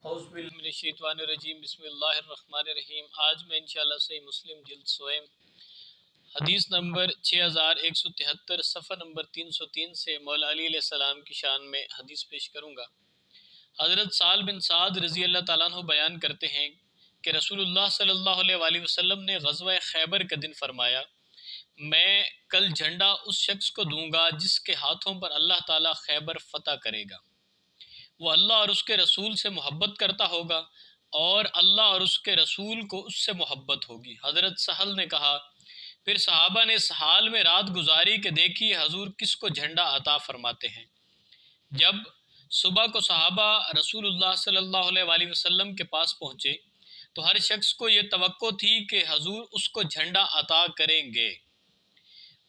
اعوذ باللہ من الشیطان الرجیم، بسم اللہ الرحمن الرحیم۔ آج میں انشاءاللہ صحیح مسلم جلد سوئم حدیث نمبر 6173 صفحہ نمبر 303 سے مولا علی علیہ السلام کی شان میں حدیث پیش کروں گا۔ حضرت سہل بن سعد رضی اللہ تعالیٰ عنہ بیان کرتے ہیں کہ رسول اللہ صلی اللہ علیہ وآلہ وسلم نے غزوہ خیبر کے دن فرمایا، میں کل جھنڈا اس شخص کو دوں گا جس کے ہاتھوں پر اللہ تعالیٰ خیبر فتح کرے گا۔ وہ اللہ اور اس کے رسول سے محبت کرتا ہوگا اور اللہ اور اس کے رسول کو اس سے محبت ہوگی۔ حضرت سہل نے کہا، پھر صحابہ نے اس حال میں رات گزاری کہ دیکھیے حضور کس کو جھنڈا عطا فرماتے ہیں۔ جب صبح کو صحابہ رسول اللہ صلی اللہ علیہ وآلہ وسلم کے پاس پہنچے تو ہر شخص کو یہ توقع تھی کہ حضور اس کو جھنڈا عطا کریں گے۔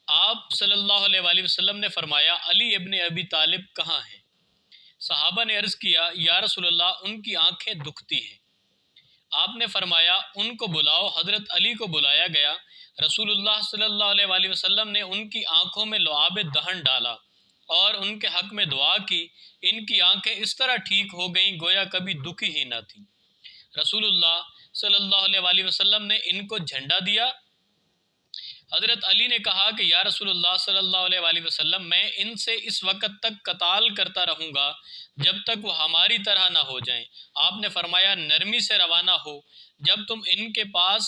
آپ صلی اللہ علیہ وآلہ وسلم نے فرمایا، علی ابن ابی طالب کہاں ہیں؟ صحابہ نے عرض کیا، یا رسول اللہ ان کی آنکھیں دکھتی ہیں۔ آپ نے فرمایا، ان کو بلاؤ۔ حضرت علی کو بلایا گیا۔ رسول اللہ صلی اللہ علیہ وآلہ وسلم نے ان کی آنکھوں میں لعاب دہن ڈالا اور ان کے حق میں دعا کی۔ ان کی آنکھیں اس طرح ٹھیک ہو گئیں گویا کبھی دکھی ہی نہ تھیں۔ رسول اللہ صلی اللہ علیہ وآلہ وسلم نے ان کو جھنڈا دیا۔ حضرت علی نے کہا کہ یا رسول اللہ صلی اللہ علیہ وآلہ وسلم، میں ان سے اس وقت تک قتال کرتا رہوں گا جب تک وہ ہماری طرح نہ ہو جائیں۔ آپ نے فرمایا، نرمی سے روانہ ہو۔ جب تم ان کے پاس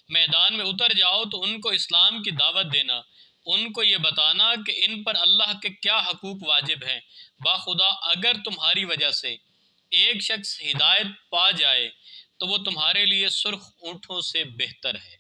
میدان میں اتر جاؤ تو ان کو اسلام کی دعوت دینا، ان کو یہ بتانا کہ ان پر اللہ کے کیا حقوق واجب ہیں۔ باخدا اگر تمہاری وجہ سے ایک شخص ہدایت پا جائے تو وہ تمہارے لیے سرخ اونٹوں سے بہتر ہے۔